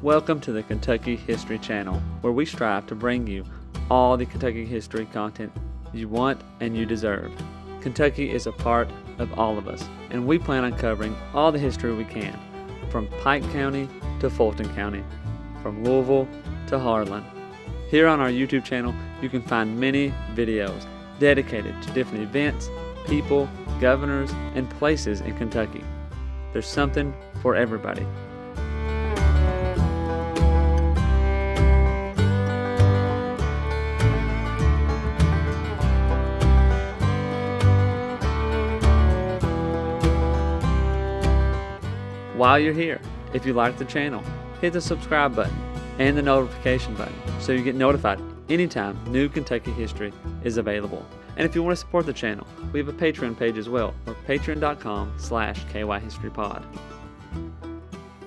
Welcome to the Kentucky History Channel, where we strive to bring you all the Kentucky history content you want and you deserve. Kentucky is a part of all of us, and we plan on covering all the history we can, from Pike County to Fulton County, from Louisville to Harlan. Here on our YouTube channel, you can find many videos dedicated to different events, people, governors, and places in Kentucky. There's something for everybody. While you're here, if you like the channel, hit the subscribe button and the notification button so you get notified anytime new Kentucky history is available. And if you want to support the channel, we have a Patreon page as well, or patreon.com/KYHistoryPod.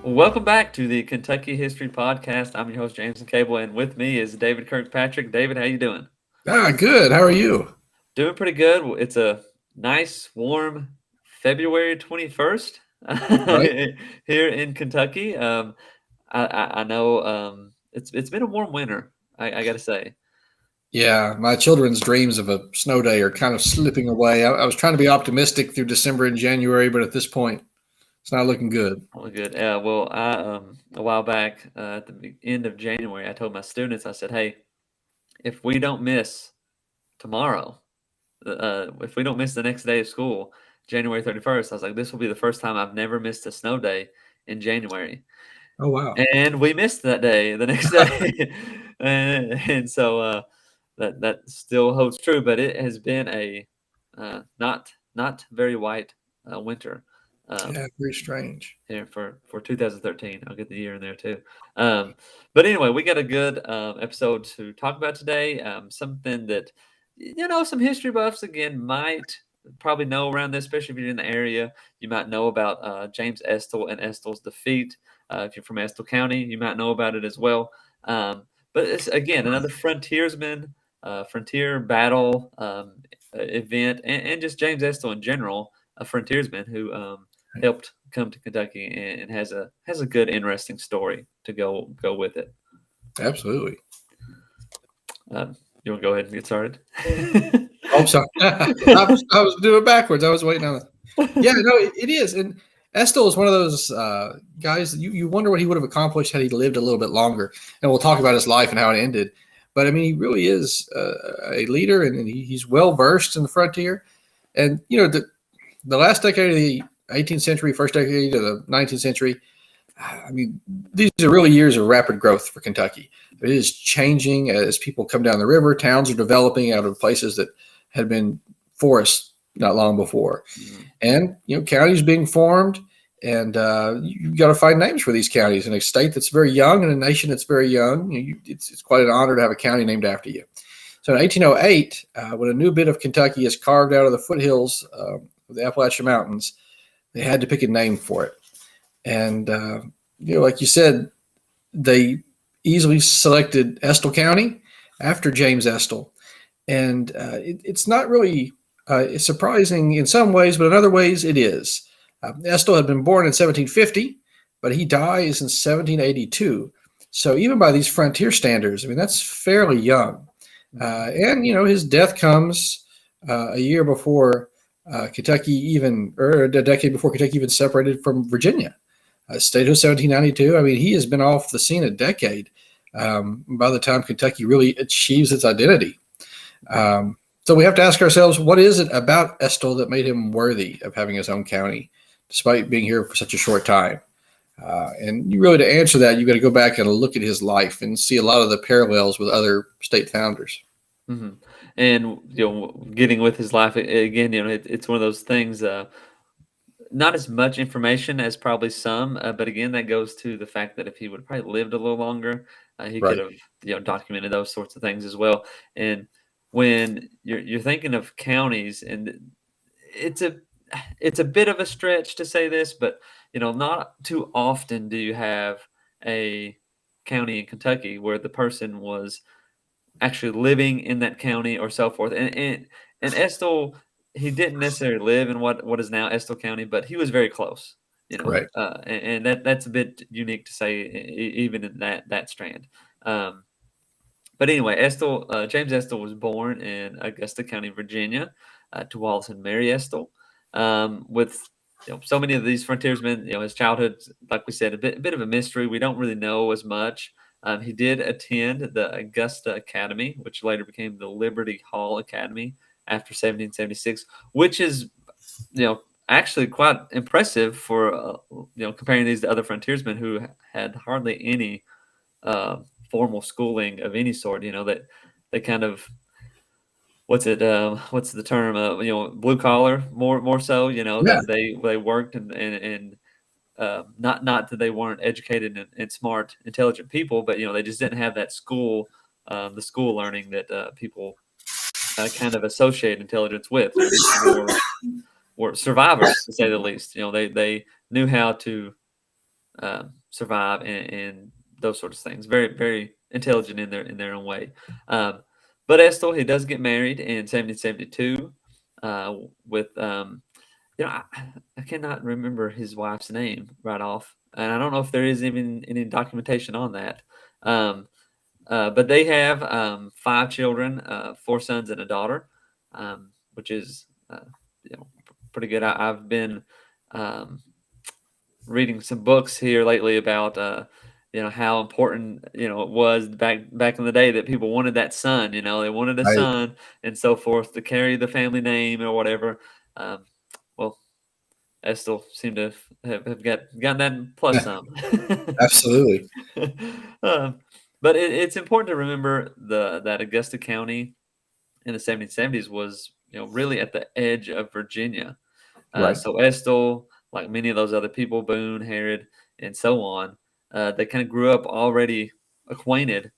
Welcome back to the Kentucky History Podcast. I'm your host, Jameson Cable, and with me is David Kirkpatrick. David, how you doing? Good. How are you? Doing pretty good. It's a nice, warm February 21st. Right. Here in Kentucky. I know it's been a warm winter, I got to say. Yeah, my children's dreams of a snow day are kind of slipping away. I was trying to be optimistic through December and January, but at this point, it's not looking good. Well, good. Well, I a while back at the end of January, I told my students, I said, "Hey, if we don't miss tomorrow, if we don't miss the next day of school, January 31st, I was like, this will be the first time I've never missed a snow day in January." Oh, wow. And we missed that day the next day. and so that still holds true, but it has been a not very white winter. Yeah, very strange. Here for 2013. I'll get the year in there too. But anyway, we got a good episode to talk about today. Something that, some history buffs, again, might probably know around this, especially if you're in the area. You might know about James Estill and Estill's defeat. If you're from Estill County, you might know about it as well. But it's, again, another frontiersman, frontier battle event, and just James Estill in general, a frontiersman who helped come to Kentucky and has a good, interesting story to go with it. Absolutely. You want to go ahead and get started? Oh, sorry. I was doing it backwards. I was waiting on it. Yeah, no, it is. And Estill is one of those guys that you wonder what he would have accomplished had he lived a little bit longer. And we'll talk about his life and how it ended. But, I mean, he really is a leader, and he's well-versed in the frontier. And, the last decade of the 18th century, first decade of the 19th century, I mean, these are really years of rapid growth for Kentucky. It is changing as people come down the river. Towns are developing out of places that had been forests not long before. Mm-hmm. And, counties being formed, and you've got to find names for these counties. In a state that's very young and a nation that's very young, it's quite an honor to have a county named after you. So in 1808, when a new bit of Kentucky is carved out of the foothills of the Appalachian Mountains, they had to pick a name for it. And, like you said, they easily selected Estill County after James Estill. And it's not really surprising in some ways, but in other ways it is. Estill had been born in 1750, but he dies in 1782. So even by these frontier standards, I mean, that's fairly young. And his death comes a year before Kentucky or a decade before Kentucky even separated from Virginia. State of 1792. I mean, he has been off the scene a decade by the time Kentucky really achieves its identity. So we have to ask ourselves, what is it about Estill that made him worthy of having his own county, despite being here for such a short time? And to answer that, you've got to go back and look at his life and see a lot of the parallels with other state founders. Mm-hmm. And, getting with his life, again, it's one of those things, not as much information as probably some, but again, that goes to the fact that if he would have probably lived a little longer, he Right. could have, documented those sorts of things as well. And when you're thinking of counties, and it's a bit of a stretch to say this, but, not too often do you have a county in Kentucky where the person was actually living in that county or so forth. And Estill, he didn't necessarily live in what is now Estill County, but he was very close. Right. And that's a bit unique to say, even in that strand. But anyway, James Estill was born in Augusta County, Virginia, to Wallace and Mary Estill. With so many of these frontiersmen, his childhood, like we said, a bit of a mystery. We don't really know as much. He did attend the Augusta Academy, which later became the Liberty Hall Academy after 1776, which is, actually quite impressive for, comparing these to other frontiersmen who had hardly any uh, formal schooling of any sort. That they kind of, what's the term? Blue collar, more so. Yeah. That they worked and not that they weren't educated and smart, intelligent people, but they just didn't have that the school learning that people kind of associate intelligence with. These people were survivors, to say the least. They knew how to survive and those sorts of things. Very, very intelligent in their own way. But Estill, he does get married in 1772 with I cannot remember his wife's name right off, and I don't know if there is even any documentation on that. Um, but they have 5 children, 4 sons and a daughter, which is pretty good. I've been um, reading some books here lately about how important it was back in the day that people wanted that son. They wanted a Right. son and so forth to carry the family name or whatever. Um, well, Estill seemed to have gotten that plus some. Absolutely. um, but it's important to remember that Augusta County in the 1770s was really at the edge of Virginia. Right. So Estill, like many of those other people, Boone, Harrod, and so on, they kind of grew up already acquainted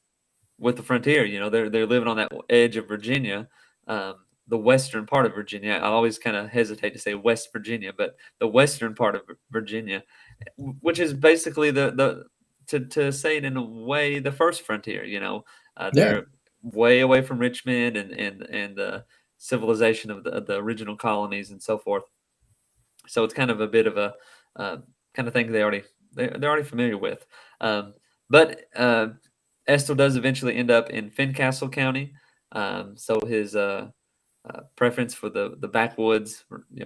with the frontier. They're living on that edge of Virginia, the western part of Virginia. I always kind of hesitate to say West Virginia, but the western part of Virginia, which is basically to say it in a way, the first frontier. Yeah. They're way away from Richmond and the civilization of the original colonies and so forth. So it's kind of a bit of a kind of thing they're already familiar with. But Estill does eventually end up in Fincastle County. So his preference for the backwoods,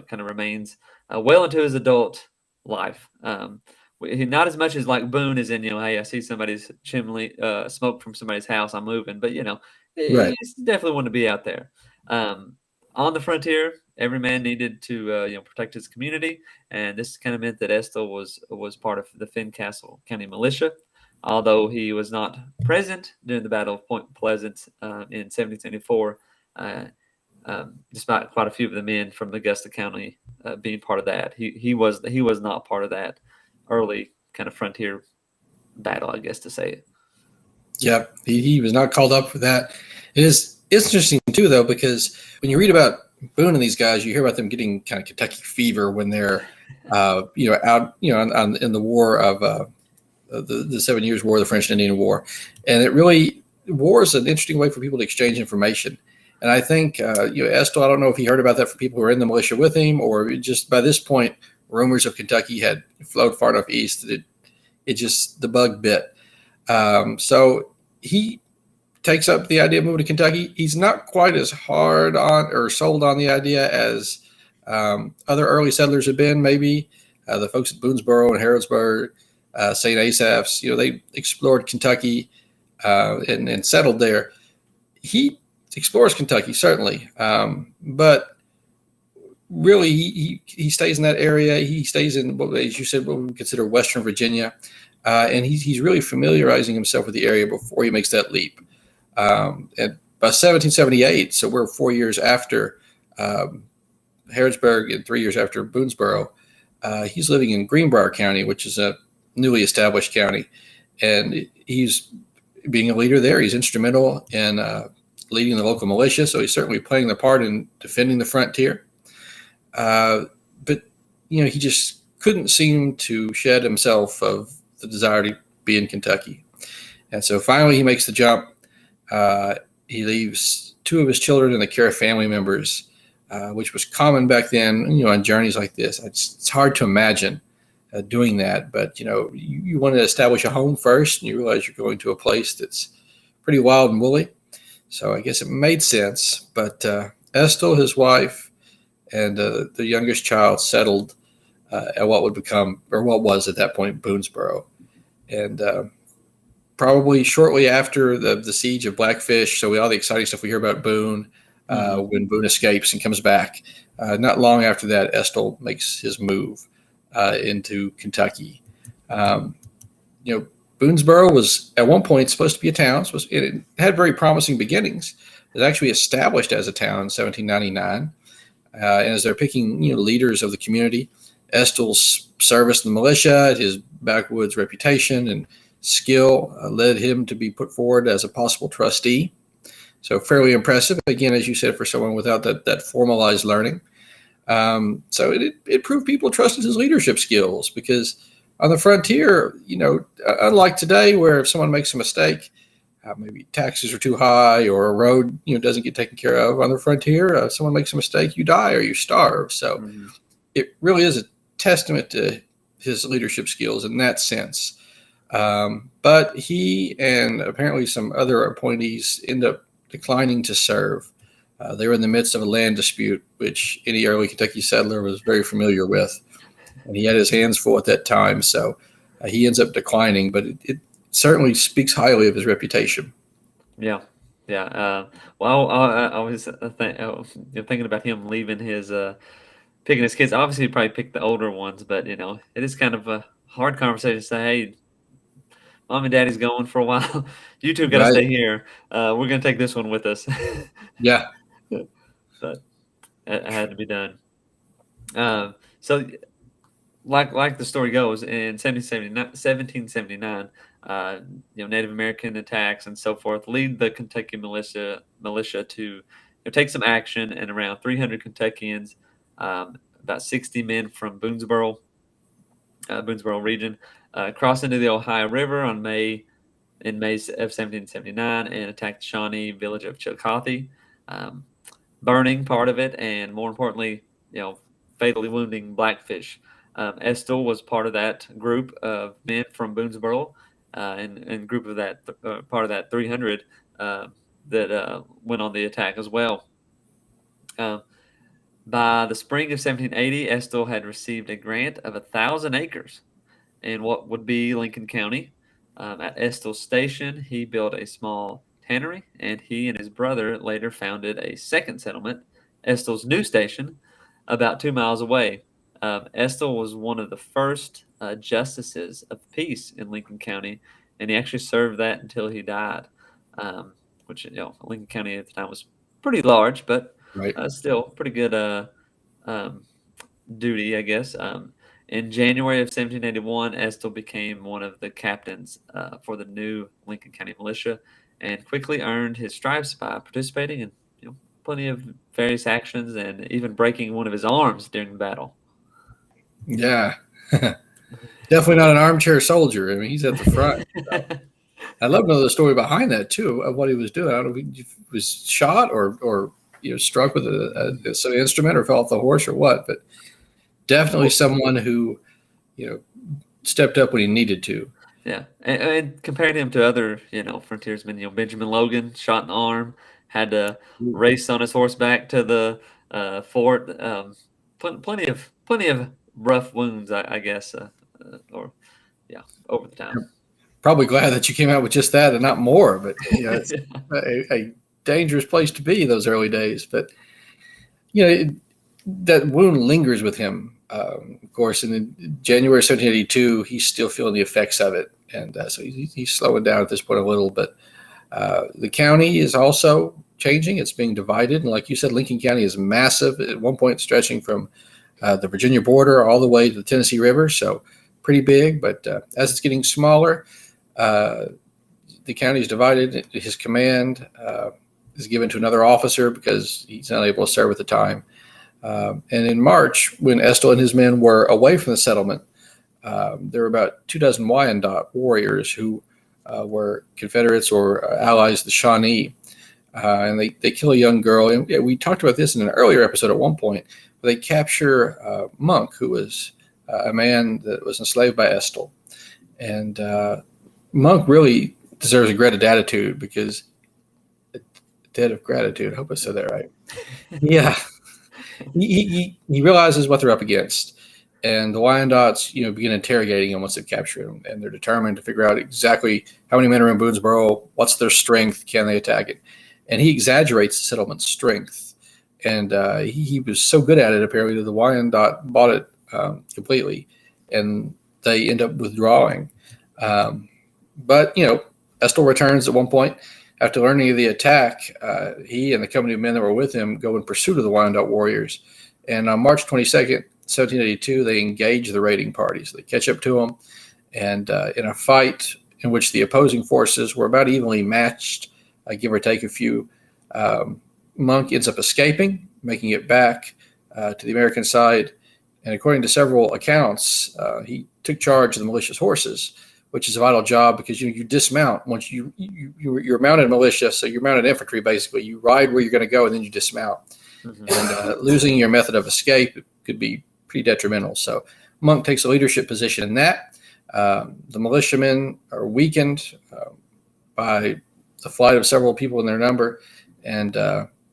kind of remains well into his adult life. Not as much as like Boone is in, hey, I see somebody's chimney, smoke from somebody's house, I'm moving. But Right. he's definitely want to be out there. On the frontier, every man needed to protect his community, and this kind of meant that Estill was part of the Fincastle County Militia. Although he was not present during the Battle of Point Pleasant in 1774, despite quite a few of the men from Augusta County being part of that, he was not part of that early kind of frontier battle, I guess to say it. Yep. He was not called up for that. It's interesting too, though, because when you read about Boone and these guys, you hear about them getting kind of Kentucky fever when they're, out, in the war of the 7 Years' War, the French and Indian War, and war is an interesting way for people to exchange information. And I think, Estill, I don't know if he heard about that from people who were in the militia with him, or just by this point, rumors of Kentucky had flowed far enough east that it just, the bug bit. So he takes up the idea of moving to Kentucky. He's not quite as hard on or sold on the idea as other early settlers have been, maybe. The folks at Boonesborough and Harrodsburg, St. Asaph's, they explored Kentucky and settled there. He explores Kentucky, certainly, but really he stays in that area. He stays in, as you said, what we consider Western Virginia, and he's really familiarizing himself with the area before he makes that leap. And by 1778, so we're 4 years after Harrodsburg and 3 years after Boonesborough, he's living in Greenbrier County, which is a newly established county, and he's being a leader there. He's instrumental in leading the local militia, so he's certainly playing the part in defending the frontier. But he just couldn't seem to shed himself of the desire to be in Kentucky, and so finally he makes the jump. He leaves 2 of his children in the care of family members, which was common back then. On journeys like this, it's hard to imagine doing that. But, you want to establish a home first, and you realize you're going to a place that's pretty wild and woolly. So I guess it made sense. But Estill, his wife, and the youngest child settled at what would become, or what was at that point, Boonesborough. And probably shortly after the siege of Blackfish, so all the exciting stuff we hear about Boone, when Boone escapes and comes back, not long after that, Estill makes his move into Kentucky. Boonesborough was at one point supposed to be a town. It had very promising beginnings. It was actually established as a town in 1799. And as they're picking leaders of the community, Estill's service in the militia, his backwoods reputation and skill led him to be put forward as a possible trustee. So fairly impressive, again, as you said, for someone without that formalized learning. So it proved people trusted his leadership skills, because on the frontier, unlike today, where if someone makes a mistake, maybe taxes are too high or a road doesn't get taken care of, on the frontier, if someone makes a mistake, you die or you starve. So it really is a testament to his leadership skills in that sense. But he and apparently some other appointees end up declining to serve. They were in the midst of a land dispute, which any early Kentucky settler was very familiar with. And he had his hands full at that time. So he ends up declining, but it certainly speaks highly of his reputation. Yeah. Yeah. Well, I was thinking about him leaving picking his kids. Obviously, he probably picked the older ones, but, it is kind of a hard conversation to say, hey, Mom and Daddy's going for a while. You two got to stay here. We're going to take this one with us. Yeah. But it had to be done. So, like the story goes, in 1779, Native American attacks and so forth lead the Kentucky militia to take some action, and around 300 Kentuckians, about 60 men from Boonesborough region, crossed into the Ohio River in May of 1779 and attacked the Shawnee village of Chillicothe, burning part of it, and more importantly, fatally wounding Blackfish. Estill was part of that group of men from Boonesborough, and group of that part of that 300 that went on the attack as well. By the spring of 1780, Estill had received a grant of 1,000 acres in what would be Lincoln County. At Estill Station, he built a small tannery, and he and his brother later founded a second settlement, Estill's New Station, about 2 miles away. Estill was one of the first justices of peace in Lincoln County, and he actually served that until he died, which, Lincoln County at the time was pretty large, but still pretty good duty, I guess. In January of 1781, Estill became one of the captains for the new Lincoln County militia, and quickly earned his stripes by participating in plenty of various actions, and even breaking one of his arms during the battle. Yeah, definitely not an armchair soldier. I mean, he's at the front. I'd love to know the story behind that too, of what he was doing. I don't know if he was shot or struck with some instrument, or fell off the horse, or what, but definitely someone who, stepped up when he needed to. Yeah, and comparing him to other, frontiersmen, Benjamin Logan, shot in the arm, had to race on his horse back to the fort. Plenty of rough wounds, I guess, over the time. Probably glad that you came out with just that and not more, but it's a dangerous place to be those early days. But that wound lingers with him. Of course, in January 1782, he's still feeling the effects of it, and so he's slowing down at this point a little. But the county is also changing; it's being divided, and like you said, Lincoln County is massive. At one point, stretching from the Virginia border all the way to the Tennessee River, so pretty big. But as it's getting smaller, the county is divided. His command is given to another officer because he's not able to serve at the time. And in March, when Estill and his men were away from the settlement, there were about 24 Wyandot warriors who were Confederates or allies of the Shawnee. And they kill a young girl. And we talked about this in an earlier episode at one point. They capture Monk, who was a man that was enslaved by Estill. And Monk really deserves a gratitude attitude because debt of gratitude. I hope I said that right. Yeah, he realizes what they're up against, and the Wyandots, begin interrogating him once they've captured him, and they're determined to figure out exactly how many men are in Boonesborough, what's their strength, can they attack it, and he exaggerates the settlement's strength, and he was so good at it apparently that the Wyandotte bought it completely, and they end up withdrawing. But Estill returns at one point. After learning of the attack, he and the company of men that were with him go in pursuit of the Wyandotte warriors. And on March 22nd, 1782, they engage the raiding parties. They catch up to them, and in a fight in which the opposing forces were about evenly matched, give or take a few, Monk ends up escaping, making it back to the American side. And according to several accounts, he took charge of the militia's horses, which is a vital job because you dismount once you're mounted militia, so you're mounted infantry basically. You ride where you're going to go and then you dismount. Mm-hmm. And losing your method of escape could be pretty detrimental. So Monk takes a leadership position in that. The militiamen are weakened by the flight of several people in their number, and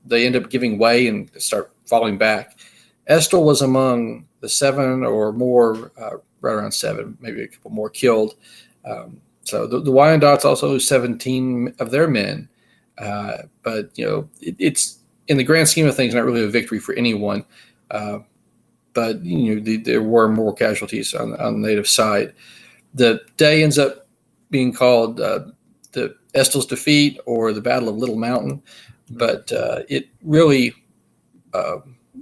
they end up giving way and start falling back. Estill was among the 7 or more, right around 7, maybe a couple more killed. So the Wyandottes also lose 17 of their men. But, it's in the grand scheme of things, not really a victory for anyone. But, there were more casualties on the native side. The day ends up being called the Estill's Defeat or the Battle of Little Mountain. But it really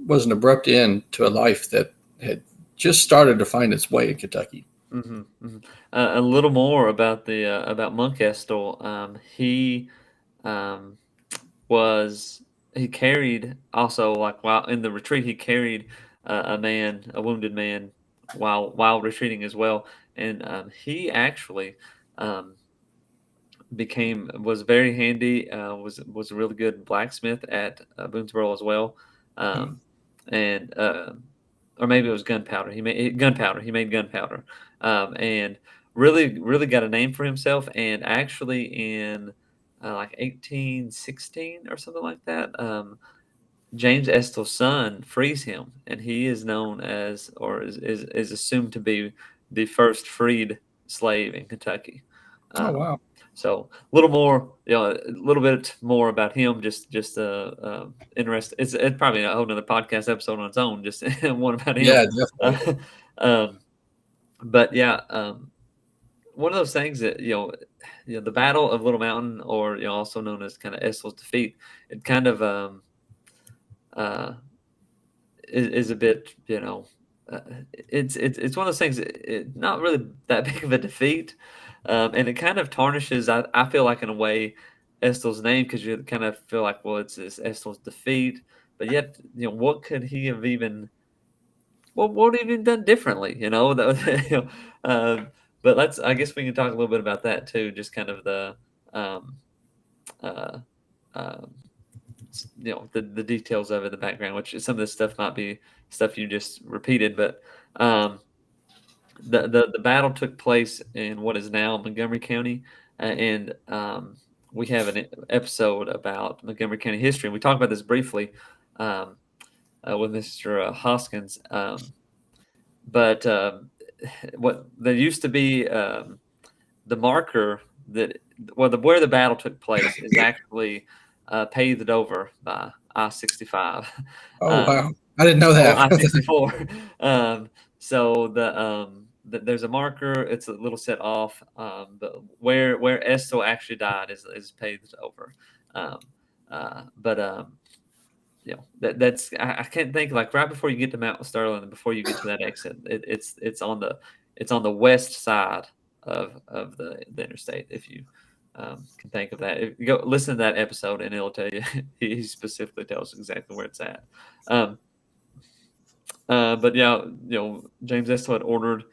was an abrupt end to a life that had just started to find its way in Kentucky. Mm-hmm, mm-hmm. A little more about the about Monk Estill. He carried also, like, while in the retreat, he carried a wounded man while retreating as well, and he actually was very handy. Was a really good blacksmith at Boonesborough as well, and or maybe it was gunpowder. He made gunpowder. And really got a name for himself. And actually, in like 1816 or something like that, James Estill's son frees him, and he is known as, or is assumed to be, the first freed slave in Kentucky. Oh wow! So a little more, a little bit more about him. Just interest. It's probably a whole nother podcast episode on its own. Just one about him. Yeah, definitely. But yeah, one of those things that the Battle of Little Mountain, or also known as kind of Estill's Defeat, it kind of is a bit, it's one of those things. Not really that big of a defeat. And it kind of tarnishes, I feel like, in a way, Estill's name, because you kind of feel like, well, it's Estill's defeat, but yet, what could he have even, what have he done differently, but I guess we can talk a little bit about that too, just kind of the, uh, the details of it, the background, which some of this stuff might be stuff you just repeated, but the battle took place in what is now Montgomery County, and we have an episode about Montgomery County history. And we talked about this briefly with Mr. Hoskins, but what there used to be, the marker that where the battle took place is actually paved over by I-65. Oh wow! I didn't know that. I-64. So there's a marker. It's a little set off, but where Estill actually died is paved over. That's I can't think, like, right before you get to Mount Sterling and before you get to that exit. It's on the west side of the interstate. If you can think of that, if you go listen to that episode, and it'll tell you. He specifically tells exactly where it's at. But yeah, James Estill had ordered.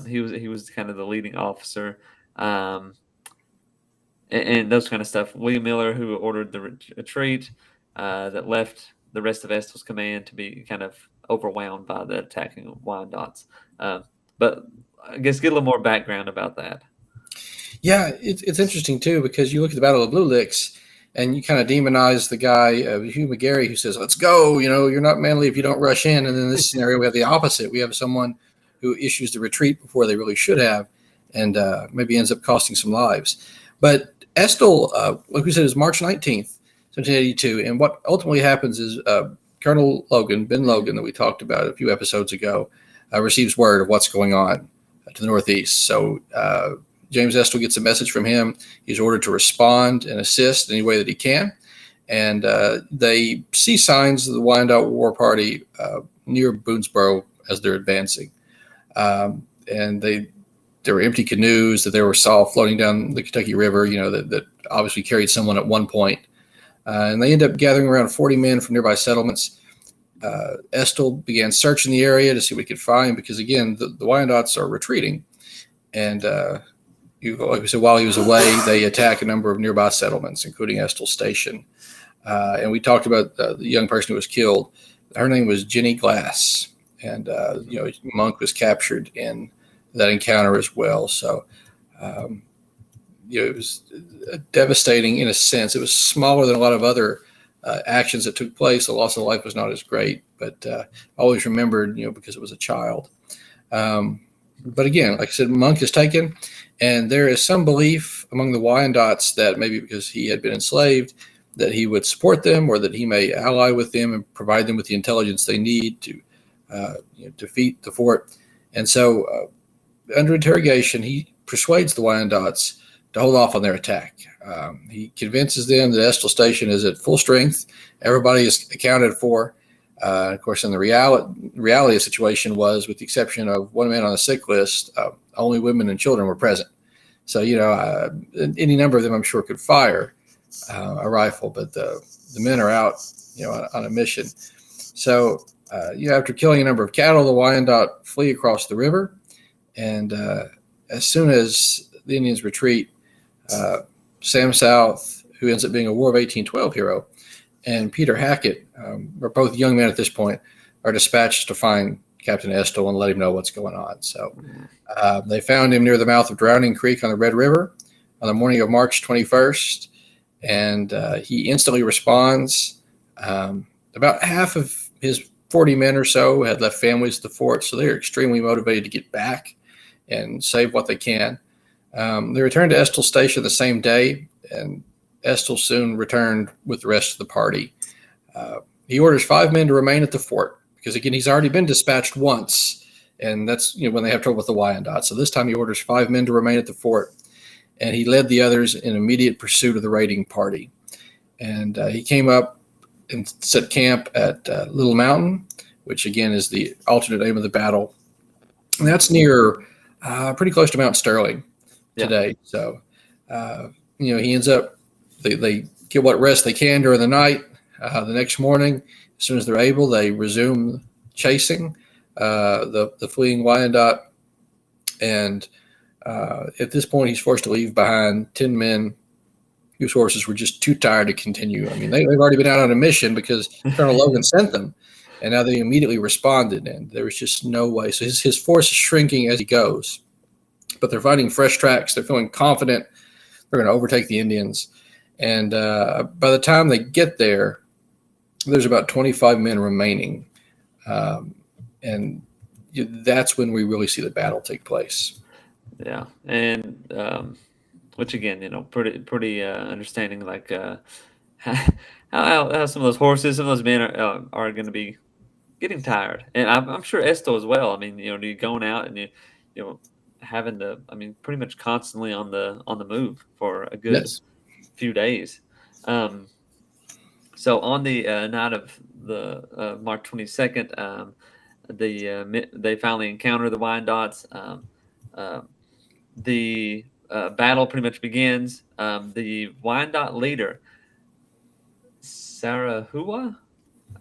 He was kind of the leading officer, and those kind of stuff. William Miller, who ordered the retreat, that left the rest of Estill's command to be kind of overwhelmed by the attacking Wyandots. But I guess get a little more background about that. Yeah, it's interesting too because you look at the Battle of Blue Licks and you kind of demonize the guy, Hugh McGarry, who says, "Let's go." You're not manly if you don't rush in. And in this scenario, we have the opposite. We have someone who issues the retreat before they really should have, and maybe ends up costing some lives. But Estill, like we said, is March 19th, 1782, and what ultimately happens is Colonel Logan, Ben Logan, that we talked about a few episodes ago, receives word of what's going on to the northeast. So James Estill gets a message from him. He's ordered to respond and assist any way that he can. And they see signs of the Wyandotte War Party near Boonesborough as they're advancing. And there were empty canoes that they saw floating down the Kentucky River, that obviously carried someone at one point. And they end up gathering around 40 men from nearby settlements. Estill began searching the area to see what he could find because, again, the Wyandottes are retreating. And like we said, while he was away, they attack a number of nearby settlements, including Estill Station. And we talked about the young person who was killed. Her name was Jenny Glass. And, Monk was captured in that encounter as well. So, it was devastating in a sense. It was smaller than a lot of other actions that took place. The loss of life was not as great, but I always remembered, because it was a child. But again, like I said, Monk is taken, and there is some belief among the Wyandottes that maybe because he had been enslaved, that he would support them or that he may ally with them and provide them with the intelligence they need to defeat the fort. And so under interrogation, he persuades the Wyandottes to hold off on their attack. He convinces them that Estill Station is at full strength. Everybody is accounted for. Of course, in the reality of the situation was, with the exception of one man on the sick list, only women and children were present. So, any number of them, I'm sure, could fire a rifle, but the men are out, on a mission. So, after killing a number of cattle, the Wyandotte flee across the river. And as soon as the Indians retreat, Sam South, who ends up being a War of 1812 hero, and Peter Hackett, are both young men at this point, are dispatched to find Captain Estill and let him know what's going on. So they found him near the mouth of Drowning Creek on the Red River on the morning of March 21st, and he instantly responds. About half of his 40 men or so had left families at the fort, so they're extremely motivated to get back and save what they can. They returned to Estill Station the same day, and Estill soon returned with the rest of the party. He orders 5 men to remain at the fort because, again, he's already been dispatched once, and that's when they have trouble with the Wyandotte. So this time he orders 5 men to remain at the fort, and he led the others in immediate pursuit of the raiding party. And he came up and set camp at Little Mountain, which, again, is the alternate name of the battle. And that's near pretty close to Mount Sterling today. Yeah. So, he ends up, they get what rest they can during the night. The next morning, as soon as they're able, they resume chasing the fleeing Wyandotte. And at this point, he's forced to leave behind 10 men whose horses were just too tired to continue. I mean, they've already been out on a mission because Colonel Logan sent them, and now they immediately responded, and there was just no way. So his force is shrinking as he goes, but they're finding fresh tracks. They're feeling confident they're going to overtake the Indians. And by the time they get there, there's about 25 men remaining. And that's when we really see the battle take place. Yeah. And which, again, pretty understanding, like how some of those horses, some of those men are going to be getting tired. And I'm sure Estill as well. I mean, you're going out and having to, pretty much constantly on the move for a good few days. So on the night of the March 22nd, they finally encounter the Wyandottes. The battle pretty much begins. The Wyandotte leader, Sarahua,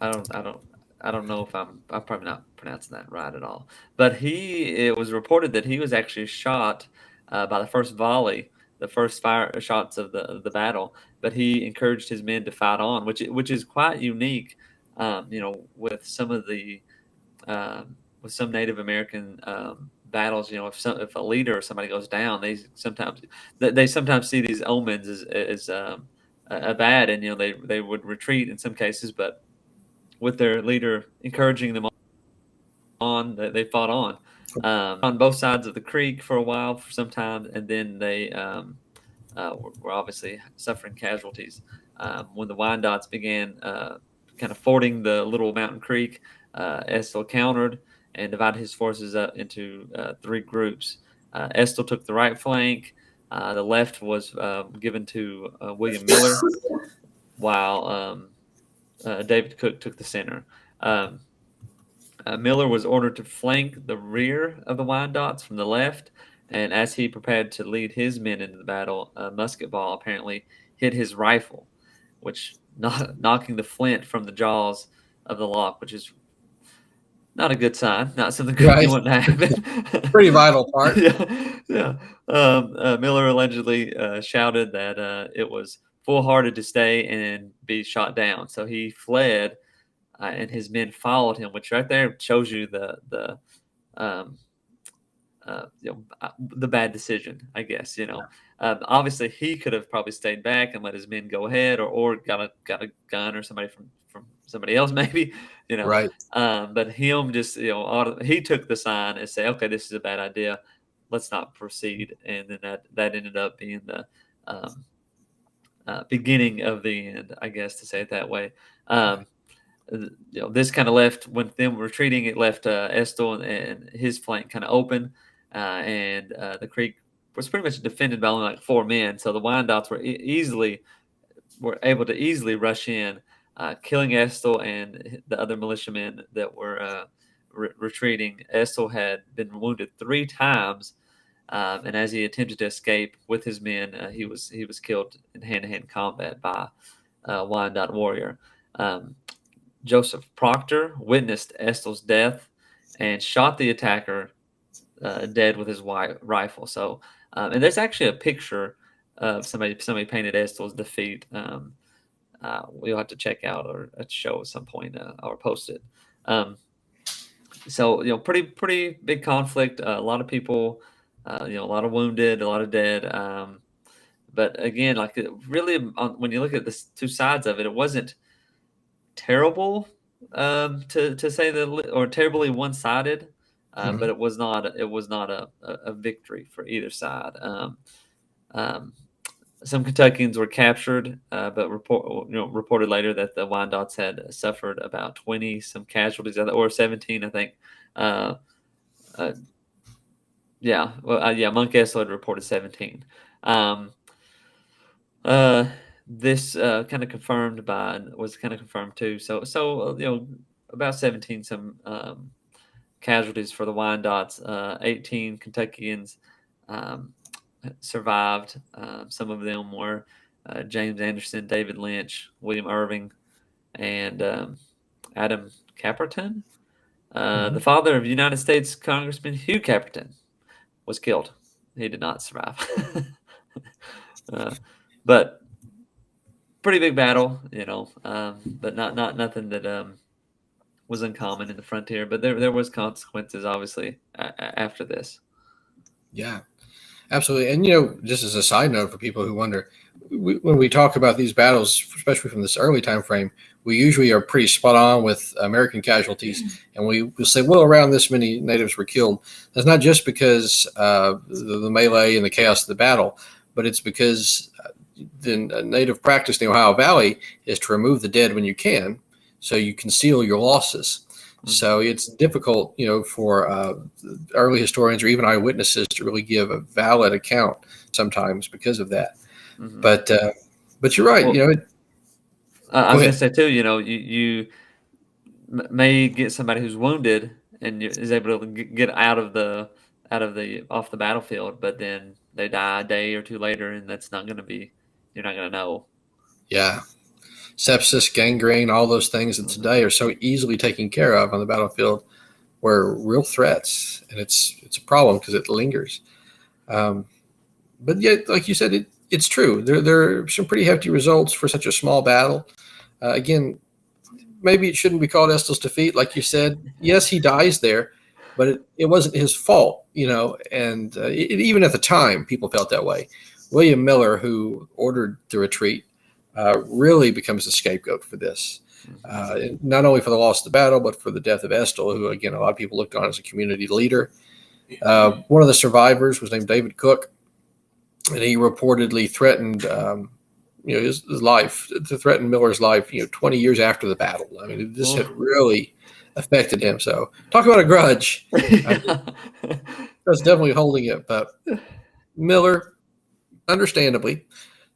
I don't know if I'm probably not pronouncing that right at all. But it was reported that he was actually shot by the first volley, the first fire shots of the battle. But he encouraged his men to fight on, which is quite unique. With some of the with some Native American battles, if a leader or somebody goes down, they sometimes see these omens as bad, and they would retreat in some cases, but with their leader encouraging them on, they fought on both sides of the creek for a while, for some time, and then they were obviously suffering casualties. When the Wyandots began kind of fording the little mountain creek, Estill countered and divided his forces up into three groups. Estill took the right flank. The left was given to William Miller, while David Cook took the center. Miller was ordered to flank the rear of the Wyandots from the left, and as he prepared to lead his men into the battle, a musket ball apparently hit his rifle, which knocking the flint from the jaws of the lock, which is not a good sign, not something good you want to happen. Pretty vital part. Yeah. Miller allegedly shouted that it was foolhardy to stay and be shot down, so he fled. And his men followed him, which right there shows you the bad decision, I guess. Obviously he could have probably stayed back and let his men go ahead, or got a gun or somebody from somebody else, maybe. Right. But him just he took the sign and say, okay, this is a bad idea, let's not proceed, and then that ended up being the beginning of the end, I guess, to say it that way. This kind of left, when them retreating, it left Estill and his flank kind of open, and the creek was pretty much defended by only like 4 men. So the Wyandots were able to easily rush in, killing Estill and the other militiamen that were retreating. Estill had been wounded 3 times, and as he attempted to escape with his men, he was killed in hand-to-hand combat by a Wyandot warrior. Joseph Proctor witnessed Estill's death and shot the attacker dead with his rifle. So, and there's actually a picture of somebody painted Estill's defeat. We'll have to check out or show at some point or post it. So pretty big conflict. A lot of people, a lot of wounded, a lot of dead. But again, like really, when you look at the 2 sides of it, it wasn't terrible to say that, or terribly one-sided, but it was not a victory for either side. Some Kentuckians were captured, but reported later that the Wyandots had suffered about 20 some casualties, or 17, I think. Monk Estill had reported 17. This was kind of confirmed too. So about 17 some casualties for the Wyandots. 18 Kentuckians survived. Some of them were James Anderson, David Lynch, William Irving, and Adam Caperton. The father of United States Congressman Hugh Caperton was killed. He did not survive. But pretty big battle, but not nothing that was uncommon in the frontier. But there was consequences, obviously, after this. Yeah, absolutely. And just as a side note for people who wonder, when we talk about these battles, especially from this early time frame, we usually are pretty spot on with American casualties, and we will say, well, around this many natives were killed. That's not just because the melee and the chaos of the battle, but it's because the native practice in the Ohio Valley is to remove the dead when you can, so you conceal your losses. Mm-hmm. So it's difficult, for early historians or even eyewitnesses to really give a valid account sometimes because of that. Mm-hmm. But you're right. Well, I was going to say too, you may get somebody who's wounded and is able to get off the battlefield, but then they die a day or 2 later, and that's not going to be. You're not going to know. Yeah. Sepsis, gangrene, all those things that today are so easily taken care of on the battlefield were real threats. And it's a problem because it lingers. But yet, like you said, it's true. There are some pretty hefty results for such a small battle. Again, maybe it shouldn't be called Estill's defeat. Like you said, yes, he dies there, but it wasn't his fault, and even at the time, people felt that way. William Miller, who ordered the retreat, really becomes the scapegoat for this. Not only for the loss of the battle, but for the death of Estill, who, again, a lot of people looked on as a community leader. One of the survivors was named David Cook, and he reportedly threatened his life, to threaten Miller's life, 20 years after the battle. I mean, this had really affected him. So talk about a grudge. That's definitely holding it. But Miller, understandably,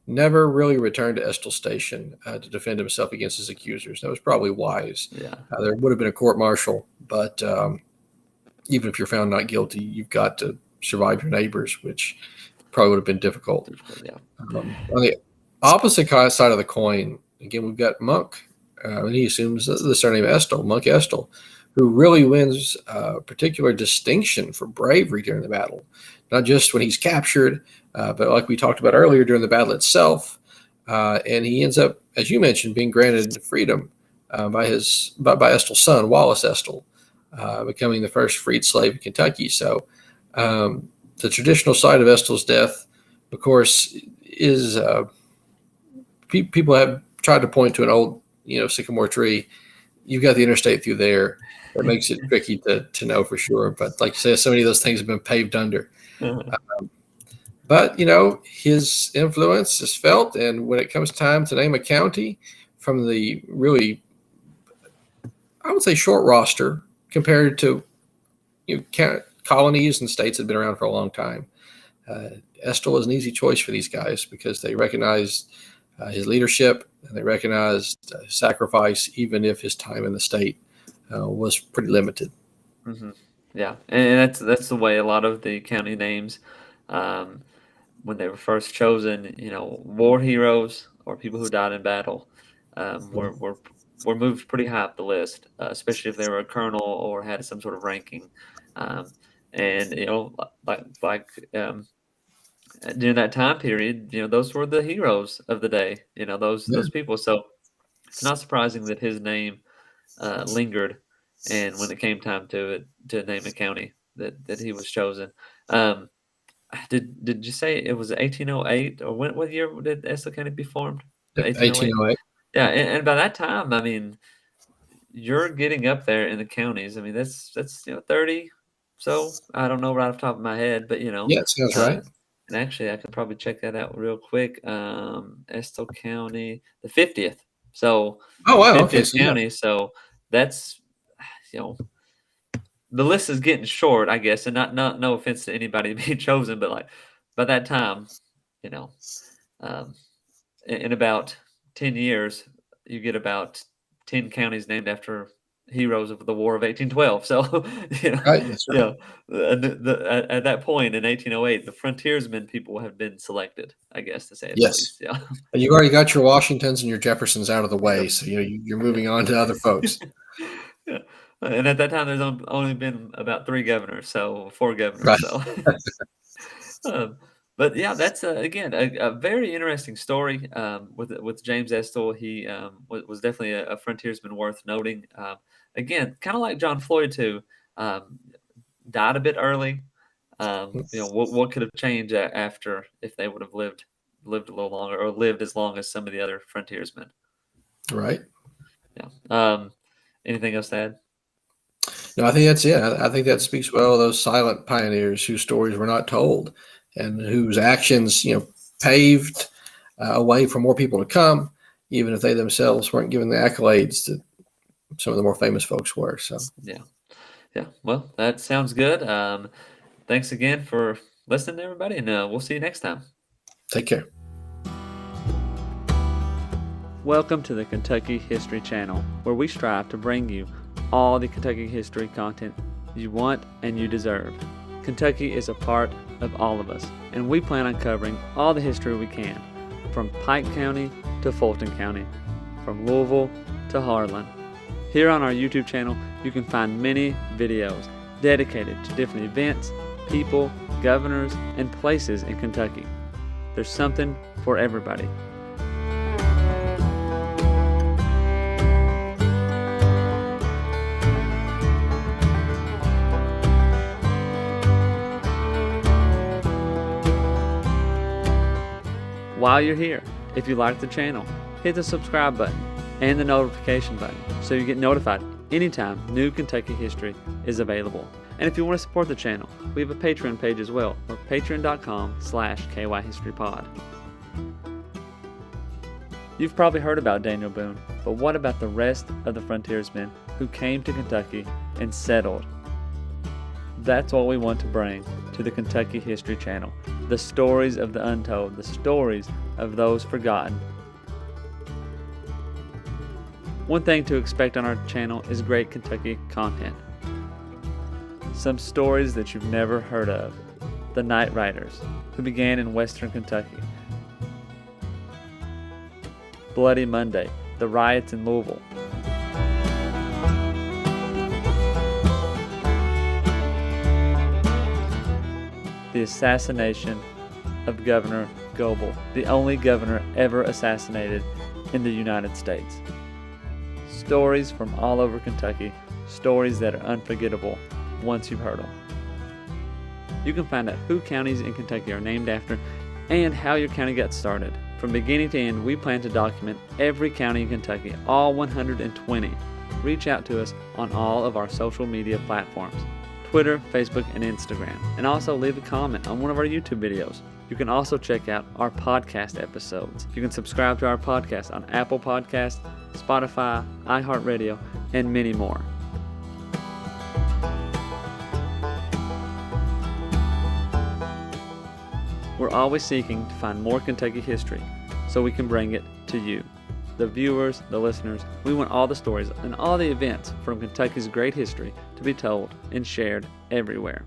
never really returned to Estill Station to defend himself against his accusers. That was probably wise. Yeah. There would have been a court-martial, but even if you're found not guilty, you've got to survive your neighbors, which probably would have been difficult. Yeah. On the opposite side of the coin, again, we've got Monk, and he assumes the surname Estill, Monk Estill, who really wins particular distinction for bravery during the battle, not just when he's captured, but like we talked about earlier, during the battle itself. And he ends up, as you mentioned, being granted freedom by Estill's son, Wallace Estill, becoming the first freed slave in Kentucky. So the traditional side of Estill's death, of course, is people have tried to point to an old, sycamore tree. You've got the interstate through there. That makes it tricky to know for sure. But like you say, so many of those things have been paved under. But, his influence is felt. And when it comes time to name a county from the really, I would say, short roster compared to colonies and states that have been around for a long time, Estill is an easy choice for these guys because they recognized his leadership and they recognized his sacrifice, even if his time in the state was pretty limited. Mm-hmm. Yeah, and that's the way a lot of the county names, when they were first chosen, war heroes or people who died in battle, were moved pretty high up the list, especially if they were a colonel or had some sort of ranking. And during that time period, those were the heroes of the day. Those people. So it's not surprising that his name lingered, and when it came time to name a county, that he was chosen. Did you say it was 1808, or what year did Estill County be formed? 1808. Yeah, and by that time, I mean, you're getting up there in the counties. I mean, that's 30. So I don't know right off the top of my head, but Yeah, sounds right. And actually, I could probably check that out real quick. Estill County, the 50th. So, oh wow, 50th okay, so county. So that's the list is getting short, I guess, and no offense to anybody being chosen, but like by that time, in about 10 years, you get about 10 counties named after heroes of the War of 1812. So, right, that's right. At that point in 1808, the frontiersmen people have been selected, I guess, to say it Yes. least. Yeah. And you've already got your Washingtons and your Jeffersons out of the way, so you're moving on to other folks. Yeah. And at that time, there's only been about 4 governors. Right. So, but yeah, that's again a very interesting story with James Estill. He was definitely a frontiersman worth noting. Again, kind of like John Floyd too, died a bit early. What could have changed after if they would have lived a little longer or lived as long as some of the other frontiersmen. Right. Yeah. Anything else to add? No, I think that's it. I think that speaks well of those silent pioneers whose stories were not told and whose actions, paved a way for more people to come, even if they themselves weren't given the accolades that some of the more famous folks were. So, yeah. Well, that sounds good. Thanks again for listening, everybody, and we'll see you next time. Take care. Welcome to the Kentucky History Channel, where we strive to bring you all the Kentucky history content you want and you deserve. Kentucky is a part of all of us, and we plan on covering all the history we can, from Pike County to Fulton County, from Louisville to Harlan. Here on our YouTube channel, you can find many videos dedicated to different events, people, governors, and places in Kentucky. There's something for everybody. While you're here, if you like the channel, hit the subscribe button and the notification button so you get notified anytime new Kentucky history is available. And if you want to support the channel, we have a Patreon page as well, or patreon.com/kyhistorypod. You've probably heard about Daniel Boone, but what about the rest of the frontiersmen who came to Kentucky and settled? That's what we want to bring to the Kentucky History Channel. The stories of the untold, the stories of those forgotten. One thing to expect on our channel is great Kentucky content. Some stories that you've never heard of. The Night Riders, who began in western Kentucky. Bloody Monday, the riots in Louisville. The assassination of Governor Goebel, the only governor ever assassinated in the United States. Stories from all over Kentucky, stories that are unforgettable once you've heard them. You can find out who counties in Kentucky are named after and how your county got started. From beginning to end, we plan to document every county in Kentucky, all 120. Reach out to us on all of our social media platforms, Twitter, Facebook, and Instagram. And also leave a comment on one of our YouTube videos. You can also check out our podcast episodes. You can subscribe to our podcast on Apple Podcasts, Spotify, iHeartRadio, and many more. We're always seeking to find more Kentucky history so we can bring it to you, the viewers, the listeners. We want all the stories and all the events from Kentucky's great history to be told and shared everywhere.